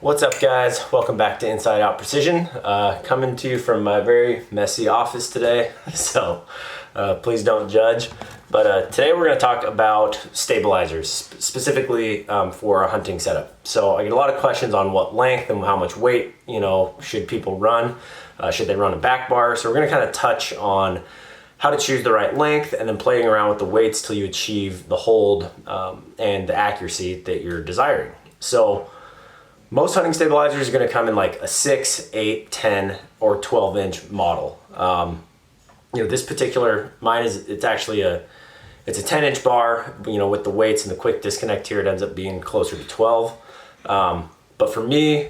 What's up, guys? Welcome back to Inside Out Precision. Coming to you from my very messy office today, so please don't judge. But today we're going to talk about stabilizers, specifically for a hunting setup. So I get a lot of questions on what length and how much weight, should people run? Should they run a back bar? So we're going to kind of touch on how to choose the right length and then playing around with the weights till you achieve the hold and the accuracy that you're desiring. So most hunting stabilizers are going to come in like a 6, 8, 10, or 12 inch model. This particular, mine is, it's a 10 inch bar, with the weights and the quick disconnect here, it ends up being closer to 12. But for me,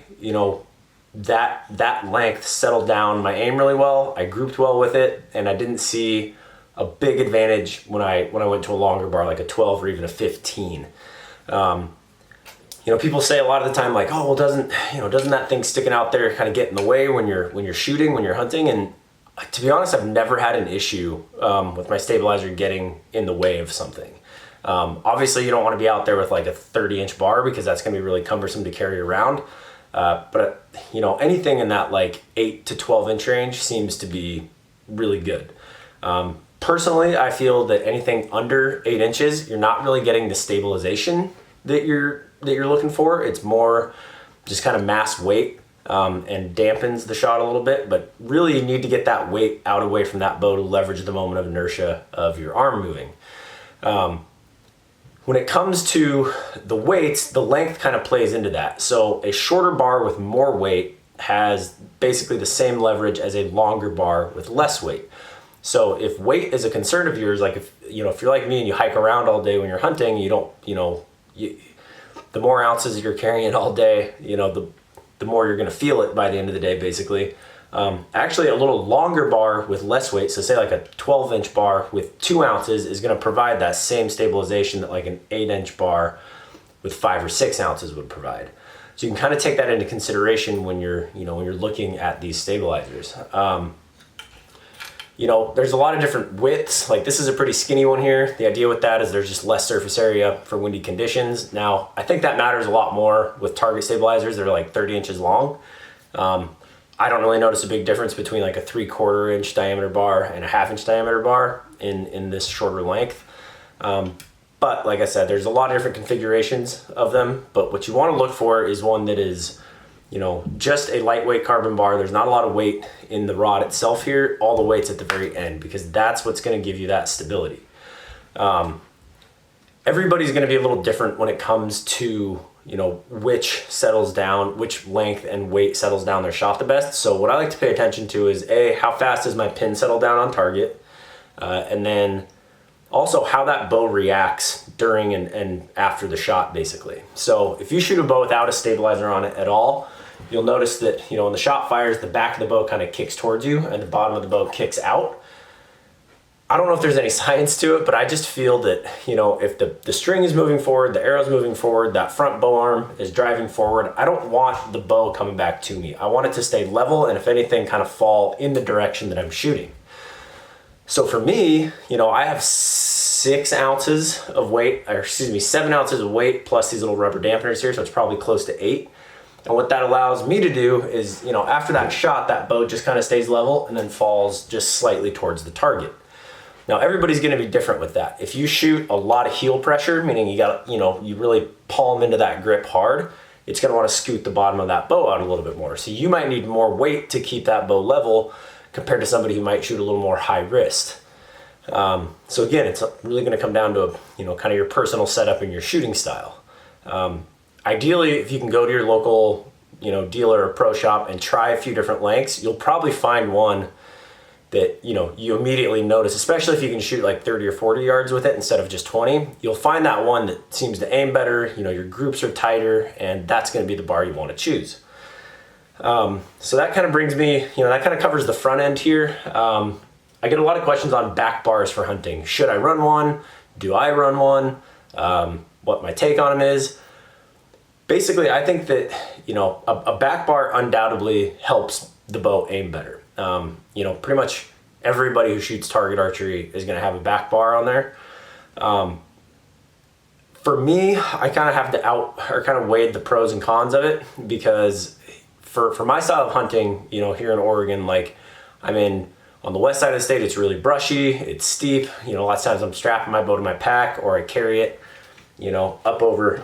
that length settled down my aim really well. I grouped well with it, and I didn't see a big advantage when I went to a longer bar, like a 12 or even a 15. People say a lot of the time, like, oh, well, doesn't that thing sticking out there kind of get in the way when you're shooting, when you're hunting? And to be honest, I've never had an issue with my stabilizer getting in the way of something. Obviously, you don't want to be out there with like a 30-inch bar because that's going to be really cumbersome to carry around. But anything in that like 8 to 12 inch range seems to be really good. Personally, I feel that anything under 8 inches, you're not really getting the stabilization that you're looking for. It's more just kind of mass weight and dampens the shot a little bit, but really you need to get that weight out away from that bow to leverage the moment of inertia of your arm moving. When it comes to the weights, the length kind of plays into that. So a shorter bar with more weight has basically the same leverage as a longer bar with less weight. So if weight is a concern of yours, like if you're like me and you hike around all day when you're hunting, the more ounces you're carrying all day, the more you're going to feel it by the end of the day, basically. Actually, a little longer bar with less weight, so say like a 12-inch bar with 2 ounces is going to provide that same stabilization that like an 8-inch bar with 5 or 6 ounces would provide. So you can kind of take that into consideration when you're looking at these stabilizers. There's a lot of different widths. Like this is a pretty skinny one here. The idea with that is there's just less surface area for windy conditions. Now, I think that matters a lot more with target stabilizers. They're like 30 inches long. I don't really notice a big difference between like a 3/4 inch diameter bar and a 1/2 inch diameter bar in this shorter length. But like I said, there's a lot of different configurations of them. But what you want to look for is one that is just a lightweight carbon bar. There's not a lot of weight in the rod itself here. All the weight's at the very end because that's what's going to give you that stability. Everybody's going to be a little different when it comes to, which settles down, which length and weight settles down their shot the best. So what I like to pay attention to is how fast does my pin settle down on target? And then also how that bow reacts during and after the shot, basically. So if you shoot a bow without a stabilizer on it at all, you'll notice that, when the shot fires, the back of the bow kind of kicks towards you and the bottom of the bow kicks out. I don't know if there's any science to it, but I just feel that, if the string is moving forward, the arrow's moving forward, that front bow arm is driving forward, I don't want the bow coming back to me. I want it to stay level and if anything kind of fall in the direction that I'm shooting. So for me, I have 7 ounces of weight plus these little rubber dampeners here, so it's probably close to 8. And what that allows me to do is, after that shot, that bow just kind of stays level and then falls just slightly towards the target. Now, everybody's going to be different with that. If you shoot a lot of heel pressure, meaning you really palm into that grip hard, it's going to want to scoot the bottom of that bow out a little bit more. So you might need more weight to keep that bow level compared to somebody who might shoot a little more high wrist. So again, it's really going to come down to kind of your personal setup and your shooting style. Ideally, if you can go to your local dealer or pro shop and try a few different lengths, you'll probably find one that you immediately notice, especially if you can shoot like 30 or 40 yards with it instead of just 20. You'll find that one that seems to aim better, your groups are tighter, and that's going to be the bar you want to choose. So that kind of brings me, that kind of covers the front end here. I get a lot of questions on back bars for hunting. Should I run one? Do I run one? What my take on them is. Basically, I think that, a back bar undoubtedly helps the bow aim better. Pretty much everybody who shoots target archery is going to have a back bar on there. For me, I kind of have to kind of weighed the pros and cons of it, because for my style of hunting, you know, here in Oregon, like I'm in on the west side of the state, it's really brushy, it's steep, you know, lots of times I'm strapping my bow to my pack, or I carry it, you know, up over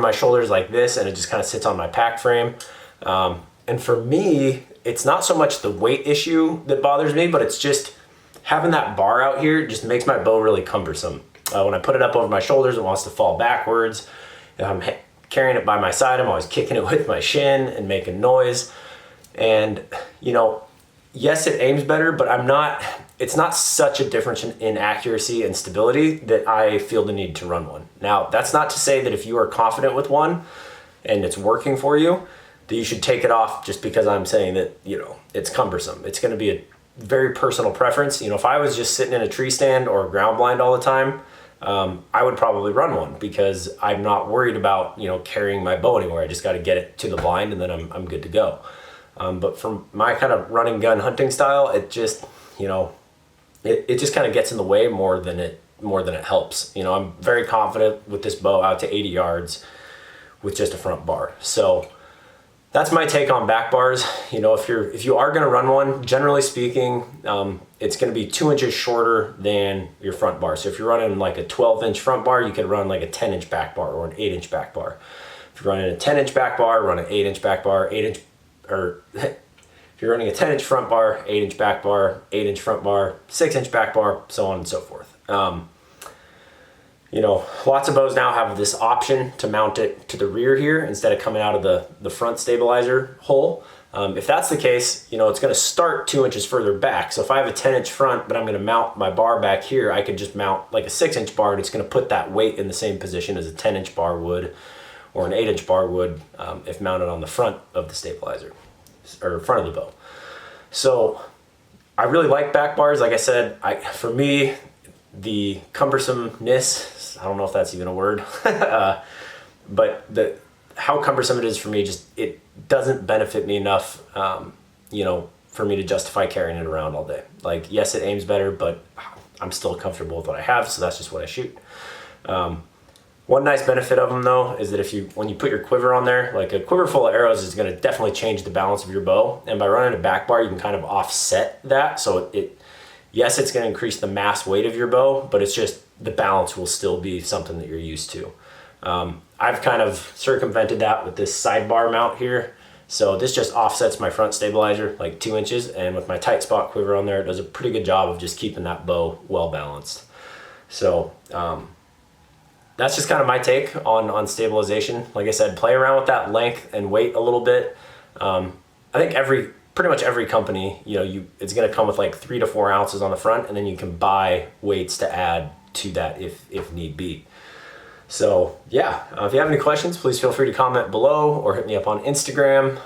my shoulders like this, and it just kind of sits on my pack frame. And for me, it's not so much the weight issue that bothers me, but it's just having that bar out here just makes my bow really cumbersome. When I put it up over my shoulders, it wants to fall backwards. If I'm carrying it by my side, I'm always kicking it with my shin and making noise. And, you know, yes, it aims better, but it's not such a difference in accuracy and stability that I feel the need to run one. Now, that's not to say that if you are confident with one and it's working for you, that you should take it off just because I'm saying that, you know, it's cumbersome. It's going to be a very personal preference. You know, if I was just sitting in a tree stand or ground blind all the time, I would probably run one, because I'm not worried about, you know, carrying my bow anywhere. I just got to get it to the blind and then I'm good to go. But from my kind of run and gun hunting style, it just, you know, it just kind of gets in the way more than it helps. You know, I'm very confident with this bow out to 80 yards with just a front bar. So that's my take on back bars. You know, if you are going to run one, generally speaking, it's going to be 2 inches shorter than your front bar. So if you're running like a 12-inch front bar, you could run like a 10-inch back bar or an 8-inch back bar. If you're running a 10-inch back bar, run an 8-inch back bar, if you're running a 10-inch front bar, 8-inch back bar, 8-inch front bar, 6-inch back bar, so on and so forth. You know, lots of bows now have this option to mount it to the rear here instead of coming out of the front stabilizer hole. If that's the case, you know, it's going to start 2 inches further back. So if I have a 10-inch front, but I'm going to mount my bar back here, I could just mount like a 6-inch bar, and it's going to put that weight in the same position as a 10-inch bar would, or an 8-inch bar would, if mounted on the front of the stabilizer or front of the bow. So I really like back bars. Like I said, for me, the cumbersomeness, I don't know if that's even a word, but how cumbersome it is for me, just it doesn't benefit me enough, you know, for me to justify carrying it around all day. Like, yes, it aims better, but I'm still comfortable with what I have, so that's just what I shoot. One nice benefit of them, though, is that when you put your quiver on there, like a quiver full of arrows is going to definitely change the balance of your bow, and by running a back bar, you can kind of offset that. So yes, it's going to increase the mass weight of your bow, but it's just the balance will still be something that you're used to. I've kind of circumvented that with this sidebar mount here. So this just offsets my front stabilizer like 2 inches, and with my tight spot quiver on there, it does a pretty good job of just keeping that bow well balanced. So that's just kind of my take on stabilization. Like I said, play around with that length and weight a little bit. I think pretty much every company, you know, it's going to come with like 3 to 4 ounces on the front, and then you can buy weights to add to that if need be. So yeah, if you have any questions, please feel free to comment below or hit me up on Instagram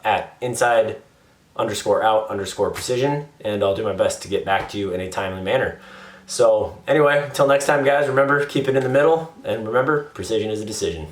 at inside_out_precision, and I'll do my best to get back to you in a timely manner. So anyway, until next time, guys, remember, keep it in the middle, and remember, precision is a decision.